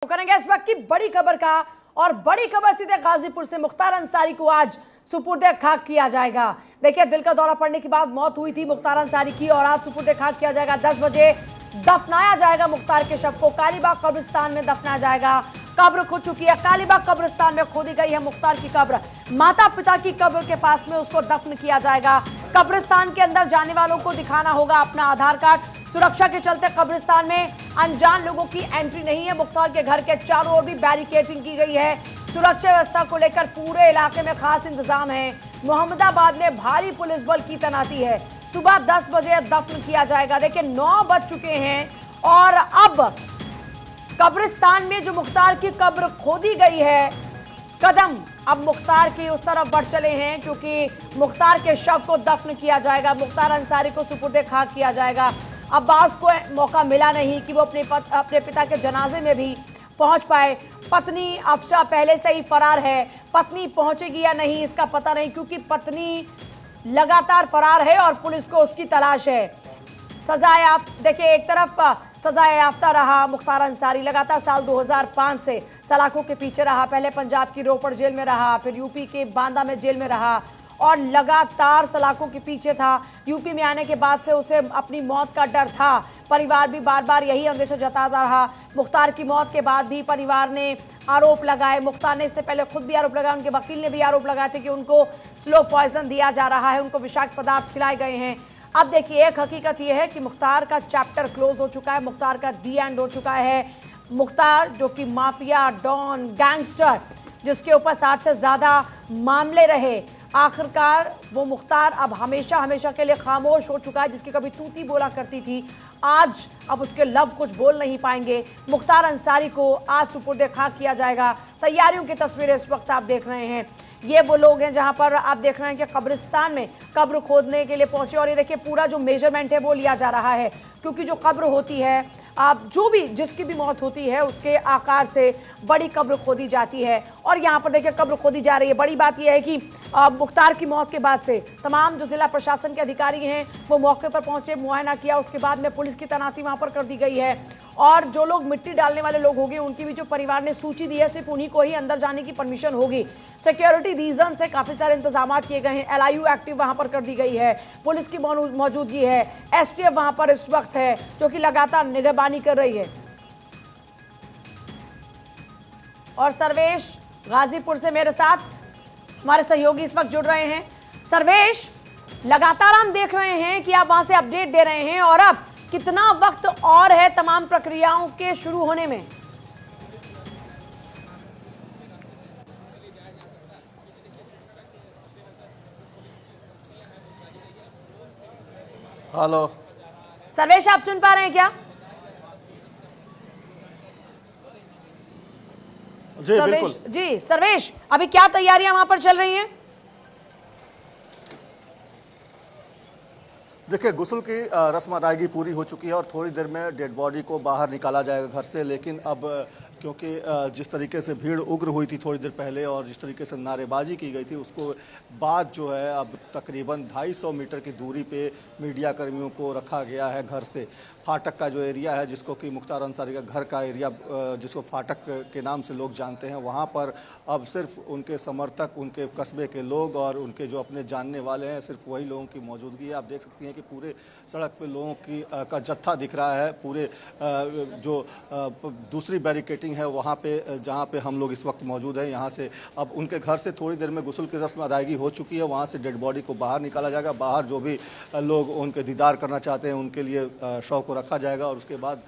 करेंगे इस वक्त की बड़ी खबर का। और बड़ी खबर सीधे गाजीपुर से, मुख्तार अंसारी को आज सुपुर्दे खाक किया जाएगा। देखिए, दिल का दौरा पड़ने के बाद मौत हुई थी मुख्तार अंसारी की और आज सुपुर्दे खाक किया जाएगा। 10 बजे दफनाया जाएगा मुख्तार के शव को। कालीबाग कब्रिस्तान में दफनाया जाएगा। कब्र खुद चुकी है, कालीबाग कब्रिस्तान में खोदी गई है मुख्तार की कब्र। माता पिता की कब्र के पास में उसको दफन किया जाएगा। कब्रिस्तान के अंदर जाने वालों को दिखाना होगा अपना आधार कार्ड। सुरक्षा के चलते कब्रिस्तान में अनजान लोगों की एंट्री नहीं है। मुख्तार के घर के चारों ओर भी बैरिकेडिंग की गई है। सुरक्षा व्यवस्था को लेकर पूरे इलाके में खास इंतजाम है। मोहम्मदाबाद में भारी पुलिस बल की तैनाती है। सुबह 10 बजे दफन किया जाएगा। देखिए, 9 बज चुके हैं और अब कब्रिस्तान में जो मुख्तार की कब्र खोदी गई है, कदम अब मुख्तार की उस तरफ बढ़ चले हैं, क्योंकि मुख्तार के शव को दफन किया जाएगा। मुख्तार अंसारी को सुपुर्दे खाक किया जाएगा। अब्बास को मौका मिला नहीं कि वो अपने पिता के जनाजे में भी पहुंच पाए। पत्नी अफशा पहले से ही फरार है। पत्नी पहुंचेगी या नहीं इसका पता नहीं, क्योंकि पत्नी लगातार फरार है और पुलिस को उसकी तलाश है। देखिए, एक तरफ सजाए याफ्ता रहा मुख्तार अंसारी, लगातार साल 2005 से सलाखों के पीछे रहा। पहले पंजाब की रोपड़ जेल में रहा, फिर यूपी के बांदा में जेल में रहा और लगातार सलाखों के पीछे था। यूपी में आने के बाद से उसे अपनी मौत का डर था। परिवार भी बार बार यही अंदेशा जताता रहा। मुख्तार की मौत के बाद भी परिवार ने आरोप लगाए। मुख्तार ने इससे पहले खुद भी आरोप लगाया, उनके वकील ने भी आरोप लगाए थे कि उनको स्लो पॉइजन दिया जा रहा है, उनको विषाक्त पदार्थ खिलाए गए हैं। अब देखिए, एक हकीकत यह है कि मुख्तार का चैप्टर क्लोज हो चुका है। मुख्तार का दी एंड हो चुका है। मुख्तार जो कि माफिया, डॉन, गैंगस्टर, जिसके ऊपर 60 से ज़्यादा मामले रहे, आखिरकार वो मुख्तार अब हमेशा हमेशा के लिए खामोश हो चुका है। जिसकी कभी तूती बोला करती थी, आज अब उसके लब कुछ बोल नहीं पाएंगे। मुख्तार अंसारी को आज सुपुर्दे खाक किया जाएगा। तैयारियों की तस्वीरें इस वक्त आप देख रहे हैं। ये वो लोग हैं जहां पर आप देख रहे हैं कि कब्रिस्तान में कब्र खोदने के लिए पहुंचे और ये देखिए, पूरा जो मेजरमेंट है वो लिया जा रहा है, क्योंकि जो कब्र होती है, आप जो भी जिसकी भी मौत होती है उसके आकार से बड़ी कब्र खोदी जाती है। और यहाँ पर देखिए, कब्र खोदी जा रही है। बड़ी बात यह है कि मुख्तार की मौत के बाद से तमाम जो जिला प्रशासन के अधिकारी हैं वो मौके पर पहुंचे, मुआयना किया। उसके बाद में पुलिस की तैनाती वहाँ पर कर दी गई है। और जो लोग मिट्टी डालने वाले लोग होंगे उनकी भी जो परिवार ने सूची दी है, सिर्फ उन्हीं को ही अंदर जाने की परमिशन होगी। सिक्योरिटी रीजन से काफी सारे इंतजाम किए गए हैं। LIU एक्टिव वहां पर कर दी गई है, पुलिस की मौजूदगी है। STF वहां पर इस वक्त है, जो कि लगातार निगरानी कर रही है। और सर्वेश गाजीपुर से मेरे साथ हमारे सहयोगी इस वक्त जुड़ रहे हैं। सर्वेश, लगातार हम देख रहे हैं कि आप वहां से अपडेट दे रहे हैं, और अब कितना वक्त और है तमाम प्रक्रियाओं के शुरू होने में? हेलो सर्वेश, आप सुन पा रहे हैं क्या? जी बिल्कुल जी सर्वेश, अभी क्या तैयारियां वहां पर चल रही हैं? देखिए, गुस्ल की रस्म अदायगी पूरी हो चुकी है और थोड़ी देर में डेड बॉडी को बाहर निकाला जाएगा घर से। लेकिन अब क्योंकि जिस तरीके से भीड़ उग्र हुई थी थोड़ी देर पहले और जिस तरीके से नारेबाजी की गई थी, उसको बाद जो है अब तकरीबन 250 मीटर की दूरी पे मीडिया कर्मियों को रखा गया है घर से। फाटक का जो एरिया है, जिसको कि मुख्तार अंसारी का घर का एरिया, जिसको फाटक के नाम से लोग जानते हैं, वहाँ पर अब सिर्फ उनके समर्थक, उनके कस्बे के लोग और उनके जो अपने जानने वाले हैं, सिर्फ वही लोगों की मौजूदगी है। आप देख सकती हैं कि पूरे सड़क पे लोगों का जत्था दिख रहा है। पूरे जो दूसरी बैरिकेटिंग है वहाँ पे, जहाँ पे हम लोग इस वक्त मौजूद हैं, यहाँ से अब उनके घर से थोड़ी देर में गुस्ल की रस्म अदायगी हो चुकी है। वहाँ से डेड बॉडी को बाहर निकाला जाएगा। बाहर जो भी लोग उनके दीदार करना चाहते हैं उनके लिए शव को रखा जाएगा और उसके बाद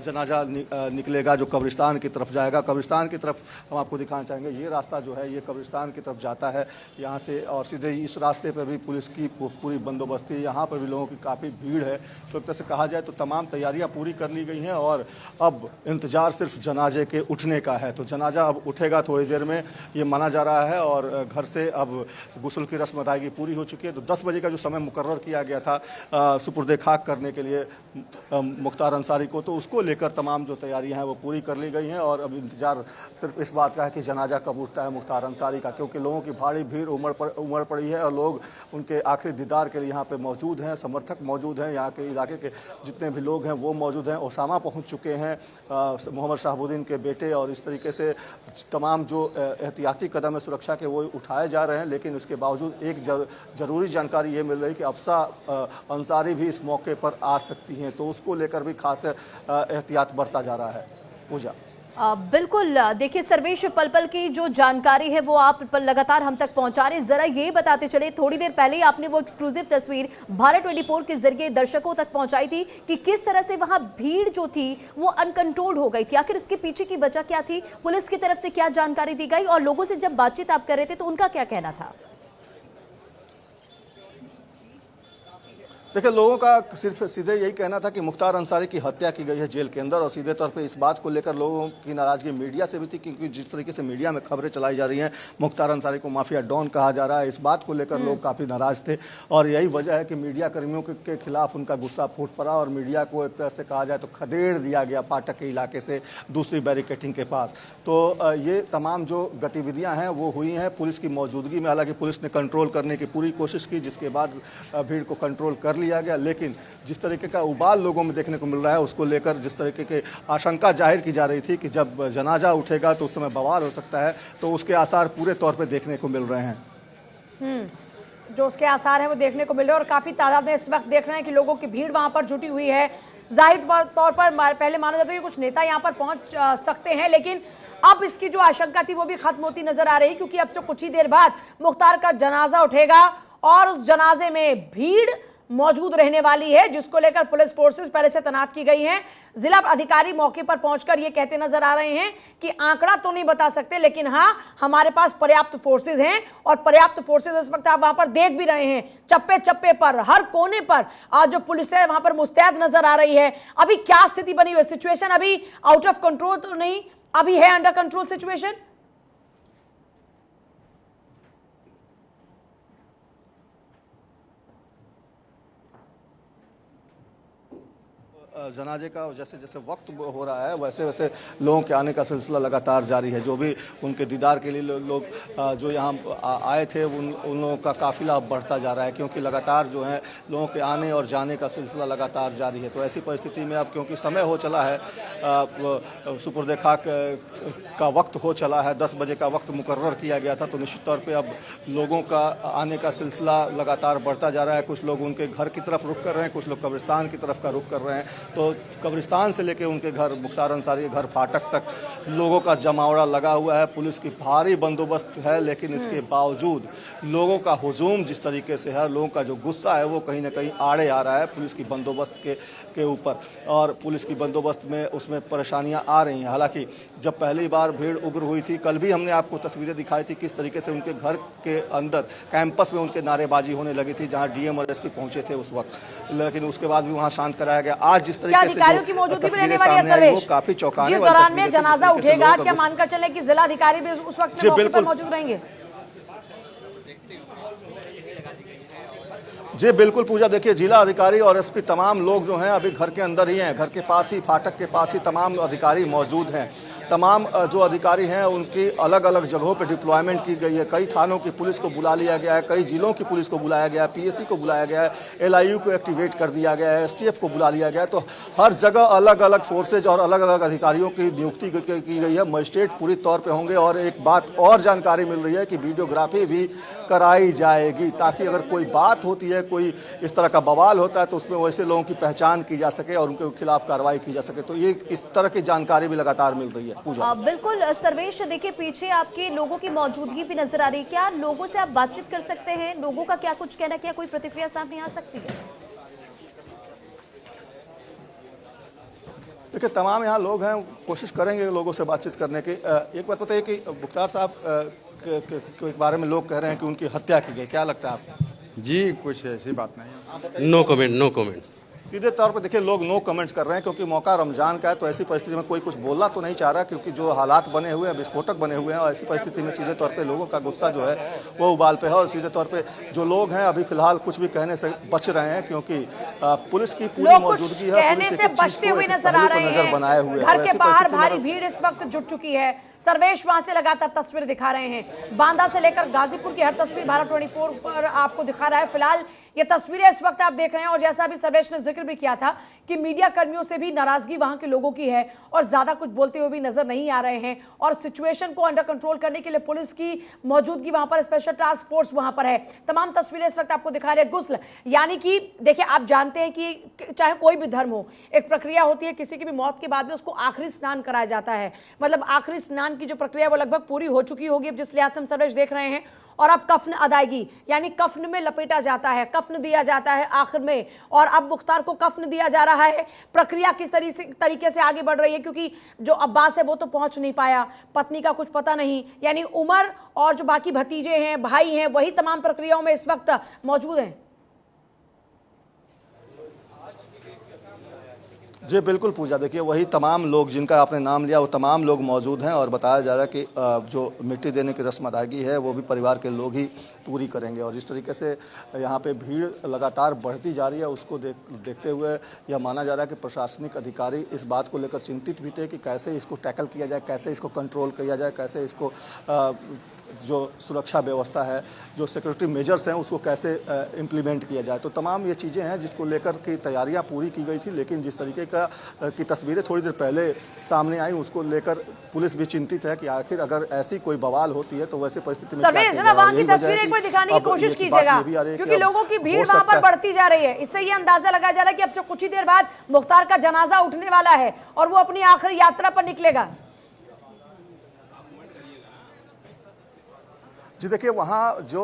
जनाजा निकलेगा जो कब्रिस्तान की तरफ जाएगा। कब्रिस्तान की तरफ हम आपको दिखाना चाहेंगे, ये रास्ता जो है ये कब्रिस्तान की तरफ जाता है यहाँ से, और सीधे इस रास्ते पर भी पुलिस की पूरी बंदोबस्ती, यहाँ पर भी लोगों की काफ़ी भीड़ है। तो एक तरह से कहा जाए तो तमाम तैयारियाँ पूरी कर ली गई हैं और अब इंतजार सिर्फ जनाजे के उठने का है। तो जनाजा अब उठेगा थोड़ी देर में, ये माना जा रहा है। और घर से अब गुस्ल की रस्म अदायगी पूरी हो चुकी है। तो 10 बजे का जो समय मुकर्रर किया गया था सुपुर्दे खाक करने के लिए मुख्तार अंसारी को, तो उसको लेकर तमाम जो तैयारियां हैं वो पूरी कर ली गई हैं। और अब इंतजार सिर्फ इस बात का है कि जनाजा कब उठता है मुख्तार अंसारी का, क्योंकि लोगों की भारी भीड़ उमड़ पड़ी है और लोग उनके आखिरी दीदार के लिए यहाँ पे मौजूद हैं। हैं, समर्थक मौजूद हैं, यहाँ के इलाके के जितने भी लोग हैं वो मौजूद हैं। ओसामा पहुँच चुके हैं, मोहम्मद शहाबुद्दीन के बेटे, और इस तरीके से तमाम जो एहतियाती कदम है सुरक्षा के वो उठाए जा रहे हैं। लेकिन इसके बावजूद एक ज़रूरी जानकारी ये मिल रही है कि अफसा अंसारी भी इस मौके पर आ सकती हैं, तो उसको लेकर भी खास एहतियात बरता जा रहा है। पूजा बिल्कुल, देखिए सर्वेश, पल पल की जो जानकारी है वो आप लगातार हम तक पहुंचा रहे हैं। जरा ये बताते चले, थोड़ी देर पहले ही आपने वो एक्सक्लूसिव तस्वीर भारत 24 के जरिए दर्शकों तक पहुंचाई थी कि किस तरह से वहां भीड़ जो थी वो अनकंट्रोल्ड हो गई थी। आखिर इसके पीछे की वजह क्या थी, पुलिस की तरफ से क्या जानकारी दी गई, और लोगों से जब बातचीत आप कर रहे थे तो उनका क्या कहना था? देखिए, लोगों का सिर्फ सीधे यही कहना था कि मुख्तार अंसारी की हत्या की गई है जेल के अंदर, और सीधे तौर पे इस बात को लेकर लोगों की नाराजगी मीडिया से भी थी, क्योंकि जिस तरीके से मीडिया में खबरें चलाई जा रही हैं मुख्तार अंसारी को माफिया डॉन कहा जा रहा है, इस बात को लेकर लोग काफ़ी नाराज थे। और यही वजह है कि मीडिया कर्मियों के खिलाफ उनका गुस्सा फूट पड़ा, और मीडिया को एक तरह से कहा जाए तो खदेड़ दिया गया फाटक के इलाके से दूसरी बैरिकेटिंग के पास। तो ये तमाम जो गतिविधियाँ हैं वो हुई हैं पुलिस की मौजूदगी में। हालांकि पुलिस ने कंट्रोल करने की पूरी कोशिश की, जिसके बाद भीड़ को कंट्रोल कर लिया गया। लेकिन जिस तरीके का उबाल लोगों में देखने को मिल रहा है उसको लेकर जिस तरीके के आशंका जाहिर की जा रही थी कि जब जनाजा उठेगा तो उस समय बवाल हो सकता है, तो उसके आसार पूरे तौर पे देखने को मिल रहे हैं। जो उसके आसार हैं वो देखने को मिल रहे हैं, और काफ़ी तादाद में इस वक्त देख रहे हैं कि लोगों की भीड़ वहाँ पर जुटी हुई है। जाहिर तौर पर पहले माना जाता है कि कुछ नेता यहाँ पर पहुँच सकते हैं, लेकिन अब इसकी जो आशंका थी वो भी खत्म होती नजर आ रही, क्योंकि अब से कुछ ही देर बाद मुख्तार का जनाजा उठेगा और उस जनाजे में भीड़ मौजूद रहने वाली है, जिसको लेकर पुलिस फोर्सेस पहले से तैनात की गई हैं। जिला अधिकारी मौके पर पहुंचकर ये कहते नजर आ रहे हैं कि आंकड़ा तो नहीं बता सकते, लेकिन हाँ हमारे पास पर्याप्त फोर्सेस हैं, और पर्याप्त फोर्सेस इस वक्त आप वहां पर देख भी रहे हैं, चप्पे चप्पे पर, हर कोने पर आज जो पुलिस है वहां पर मुस्तैद नजर आ रही है। अभी क्या स्थिति बनी हुई है? सिचुएशन अभी आउट ऑफ कंट्रोल तो नहीं, अभी है अंडर कंट्रोल सिचुएशन? जनाजे का जैसे जैसे वक्त हो रहा है वैसे वैसे लोगों के आने का सिलसिला लगातार जारी है। जो भी उनके दीदार के लिए लोग जो यहाँ आए थे उन लोगों का काफिला बढ़ता जा रहा है, क्योंकि लगातार जो है लोगों के आने और जाने का सिलसिला लगातार जारी है। तो ऐसी परिस्थिति में अब क्योंकि समय हो चला है, सुपुर्द खाक का वक्त हो चला है, 10 बजे का वक्त मुकर्रर किया गया था, तो निश्चित तौर पर अब लोगों का आने का सिलसिला लगातार बढ़ता जा रहा है। कुछ लोग उनके घर की तरफ रुख कर रहे हैं, कुछ लोग कब्रिस्तान की तरफ का रुख कर रहे हैं। तो कब्रिस्तान से लेकर उनके घर मुख्तार अंसारी के घर फाटक तक लोगों का जमावड़ा लगा हुआ है। पुलिस की भारी बंदोबस्त है, लेकिन इसके बावजूद लोगों का हुजूम जिस तरीके से है, लोगों का जो गुस्सा है वो कहीं ना कहीं आड़े आ रहा है पुलिस की बंदोबस्त के ऊपर, और पुलिस की बंदोबस्त में उसमें परेशानियां आ रही हैं। हालांकि जब पहली बार भीड़ उग्र हुई थी, कल भी हमने आपको तस्वीरें दिखाई थी किस तरीके से उनके घर के अंदर कैंपस में उनके नारेबाजी होने लगी थी, जहाँ डीएम और एसपी पहुंचे थे उस वक्त, लेकिन उसके बाद भी वहाँ शांत कराया गया। आज जिस तरीके से अधिकारियों की मौजूदगी भी रहने वाली है सर्वेश, काफी चौंकाने जिस दौरान में जनाजा उठेगा, क्या मानकर चले कि जिला अधिकारी भी उस वक्त में मौके पर मौजूद रहेंगे? जी बिल्कुल पूजा, देखिए जिला अधिकारी और एसपी तमाम लोग जो हैं अभी घर के अंदर ही हैं, घर के पास ही फाटक के पास ही तमाम अधिकारी मौजूद हैं। तमाम जो अधिकारी हैं उनकी अलग अलग जगहों पे डिप्लॉयमेंट की गई है। कई थानों की पुलिस को बुला लिया गया है, कई जिलों की पुलिस को बुलाया गया है, पीएससी को बुलाया गया है, एलआईयू को एक्टिवेट कर दिया गया है, एसटीएफ को बुला लिया गया है। तो हर जगह अलग अलग फोर्सेज और अलग अलग अधिकारियों की नियुक्ति की गई है। मजिस्ट्रेट पूरी तौर पर होंगे, और एक बात और जानकारी मिल रही है कि वीडियोग्राफी भी कराई जाएगी, ताकि अगर कोई बात होती है, कोई इस तरह का बवाल होता है तो उसमें वैसे लोगों की पहचान की जा सके और उनके खिलाफ कार्रवाई की जा सके। तो ये इस तरह की जानकारी भी लगातार मिल रही है। पूजा बिल्कुल सर्वेश, देखिए पीछे आपके लोगों की मौजूदगी भी नजर आ रही है, क्या लोगों से आप बातचीत कर सकते हैं? लोगों का क्या कुछ कहना, क्या कोई प्रतिक्रिया सामने आ सकती है? देखिए तमाम यहाँ लोग हैं, कोशिश करेंगे लोगों से बातचीत करने की। एक बात बताइए कि मुख्तार साहब के बारे में लोग कह रहे हैं कि उनकी हत्या की गई, क्या लगता है आपको? जी कुछ ऐसी बात नहीं, नो कमेंट, नो कमेंट। सीधे तौर पर देखिए लोग नो कमेंट्स कर रहे हैं, क्योंकि मौका रमजान का है, तो ऐसी परिस्थिति में कोई कुछ बोलना तो नहीं चाह रहा, क्योंकि जो हालात बने हुए हैं, विस्फोटक बने हुए हैं, और ऐसी परिस्थिति में सीधे तौर पे लोगों का गुस्सा जो है वो उबाल पे है। और सीधे तौर पे जो लोग हैं अभी फिलहाल कुछ भी कहने से बच रहे हैं, क्योंकि पुलिस की पूरी मौजूदगी है, कहने से बचते हुए नजर आ रहे हैं। घर के बाहर भारी भीड़ इस वक्त जुट चुकी है। सर्वेश वहां से लगातार तस्वीर दिखा रहे हैं, बांदा से लेकर गाजीपुर की हर तस्वीर भारत 24 पर आपको दिखा रहा है। फिलहाल ये तस्वीरें इस वक्त आप देख रहे हैं और जैसा अभी सर्वेश ने जिक्र भी किया था कि मीडिया कर्मियों से भी नाराजगी वहां के लोगों की है और ज्यादा कुछ बोलते हुए भी नजर नहीं आ रहे हैं और सिचुएशन को अंडर कंट्रोल करने के लिए पुलिस की मौजूदगी वहां पर, स्पेशल टास्क फोर्स वहां पर है। तमाम तस्वीरें इस वक्त आपको दिखा रहे हैं। गुस्ल यानी कि देखिए, आप जानते हैं कि चाहे कोई भी धर्म हो, एक प्रक्रिया होती है, किसी की भी मौत के बाद में उसको आखिरी स्नान कराया जाता है। मतलब आखिरी स्नान की जो प्रक्रिया वो लगभग पूरी हो चुकी होगी अब जिस लिहाज से हम सर्वेश देख रहे हैं। और अब कफन अदायगी, यानी कफन में लपेटा जाता है, कफन दिया जाता है आखिर में, और अब मुख्तार को कफन दिया जा रहा है। प्रक्रिया किस तरीके से आगे बढ़ रही है, क्योंकि जो अब्बास है वो तो पहुंच नहीं पाया, पत्नी का कुछ पता नहीं, यानी उमर और जो बाकी भतीजे हैं, भाई हैं, वही तमाम प्रक्रियाओं में इस वक्त मौजूद हैं। जी बिल्कुल पूजा, देखिए वही तमाम लोग जिनका आपने नाम लिया वो तमाम लोग मौजूद हैं और बताया जा रहा है कि जो मिट्टी देने की रस्म अदायगी है वो भी परिवार के लोग ही पूरी करेंगे। और जिस तरीके से यहाँ पे भीड़ लगातार बढ़ती जा रही है उसको देखते हुए यह माना जा रहा है कि प्रशासनिक अधिकारी इस बात को लेकर चिंतित भी थे कि कैसे इसको टैकल किया जाए, कैसे इसको कंट्रोल किया जाए, कैसे इसको जो सुरक्षा व्यवस्था है, जो सिक्योरिटी मेजर्स हैं उसको कैसे इम्प्लीमेंट किया जाए। तो तमाम ये चीज़ें हैं जिसको लेकर की तैयारियां पूरी की गई थी, लेकिन जिस तरीके की तस्वीरें थोड़ी देर पहले सामने आई उसको लेकर पुलिस भी चिंतित है कि आखिर अगर ऐसी कोई बवाल होती है तो वैसे परिस्थिति में वहां की तस्वीरें एक बार दिखाने की कोशिश कीजिएगा, क्योंकि लोगों की भीड़ वहां पर बढ़ती जा रही है। इससे ये अंदाजा लगाया जा रहा है कि अब से कुछ ही देर बाद मुख्तार का जनाजा उठने वाला है और वो अपनी आखिरी यात्रा पर निकलेगा। जी देखिए, वहाँ जो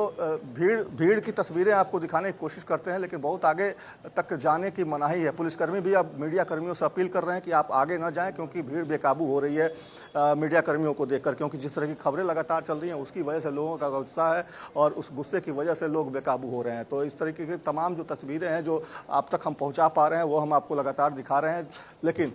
भीड़ की तस्वीरें आपको दिखाने की कोशिश करते हैं, लेकिन बहुत आगे तक जाने की मनाही है। पुलिसकर्मी भी अब मीडिया कर्मियों से अपील कर रहे हैं कि आप आगे न जाएं, क्योंकि भीड़ बेकाबू हो रही है मीडिया कर्मियों को देखकर, क्योंकि जिस तरह की खबरें लगातार चल रही हैं उसकी वजह से लोगों का गुस्सा है और उस गुस्से की वजह से लोग बेकाबू हो रहे हैं। तो इस तरीके की तमाम जो तस्वीरें हैं जो आप तक हम पहुँचा पा रहे हैं वो हम आपको लगातार दिखा रहे हैं, लेकिन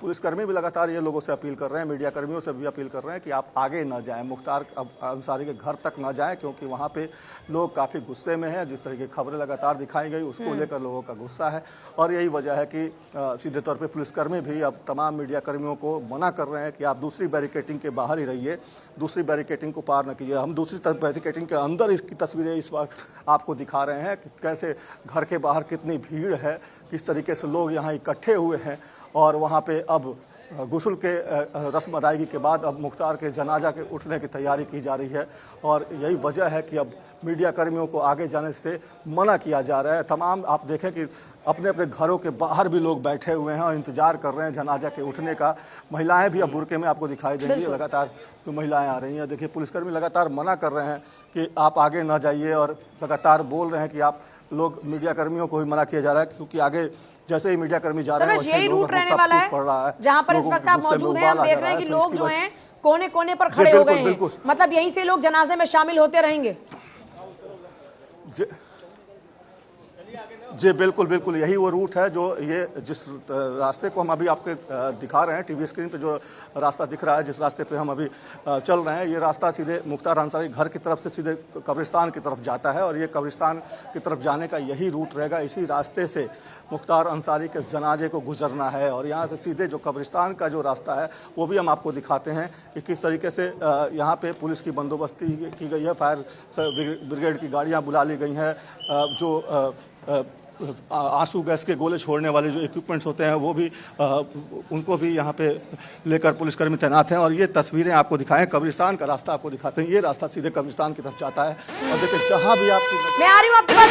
पुलिसकर्मी भी लगातार ये लोगों से अपील कर रहे हैं, मीडिया कर्मियों से भी अपील कर रहे हैं कि आप आगे न जाएँ, मुख्तार अंसारी के घर तक न जाएं, क्योंकि वहाँ पे लोग काफ़ी गुस्से में हैं। जिस तरह की खबरें लगातार दिखाई गई उसको लेकर लोगों का गुस्सा है और यही वजह है कि सीधे तौर पे पुलिसकर्मी भी अब तमाम मीडिया कर्मियों को मना कर रहे हैं कि आप दूसरी बैरिकेटिंग के बाहर ही रहिए, दूसरी बैरिकेटिंग को पार न कीजिए। हम दूसरी बैरिकेटिंग के अंदर इसकी तस्वीरें इस वक्त आपको दिखा रहे हैं कि कैसे घर के बाहर कितनी भीड़ है, किस तरीके से लोग यहाँ इकट्ठे हुए हैं और वहाँ पे अब गुस्ल के रस्म अदायगी के बाद अब मुख्तार के जनाजा के उठने की तैयारी की जा रही है और यही वजह है कि अब मीडिया कर्मियों को आगे जाने से मना किया जा रहा है। तमाम आप देखें कि अपने अपने घरों के बाहर भी लोग बैठे हुए हैं और इंतजार कर रहे हैं जनाजा के उठने का। महिलाएं भी अब बुरके में आपको दिखाई देंगी, लगातार तो महिलाएं आ रही हैं। देखिए, पुलिसकर्मी लगातार मना कर रहे हैं कि आप आगे ना जाइए और लगातार बोल रहे हैं कि आप लोग, मीडिया कर्मियों को भी मना किया जा रहा है, क्योंकि आगे जैसे ही मीडिया कर्मी जा रहे हैं यही रूट रहने वाला है जहां पर इस वक्त आप मौजूद हैं। हम देख रहे हैं कि लोग जो हैं कोने कोने पर खड़े हो गए हैं, मतलब यहीं से लोग जनाजे में शामिल होते रहेंगे। जी बिल्कुल बिल्कुल, यही वो रूट है जो ये जिस रास्ते को हम अभी आपके दिखा रहे हैं टीवी स्क्रीन पे, जो रास्ता दिख रहा है, जिस रास्ते पे हम अभी चल रहे हैं, ये रास्ता सीधे मुख्तार अंसारी घर की तरफ से सीधे कब्रिस्तान की तरफ जाता है और ये कब्रिस्तान की तरफ जाने का यही रूट रहेगा। इसी रास्ते से मुख्तार अंसारी के जनाजे को गुजरना है और यहाँ से सीधे जो कब्रिस्तान का जो रास्ता है वो भी हम आपको दिखाते हैं कि किस तरीके से यहाँ पे पुलिस की बंदोबस्ती की गई है, फायर ब्रिगेड की गाड़ियाँ बुला ली गई हैं, जो आंसू गैस के गोले छोड़ने वाले जो इक्विपमेंट्स होते हैं वो भी उनको भी यहाँ पे लेकर पुलिसकर्मी तैनात हैं। और ये तस्वीरें आपको दिखाएं, कब्रिस्तान का रास्ता आपको दिखाते हैं, ये रास्ता सीधे कब्रिस्तान की तरफ जाता है और देखिए जहाँ भी आप मैं आ रही हूँ आपके पास।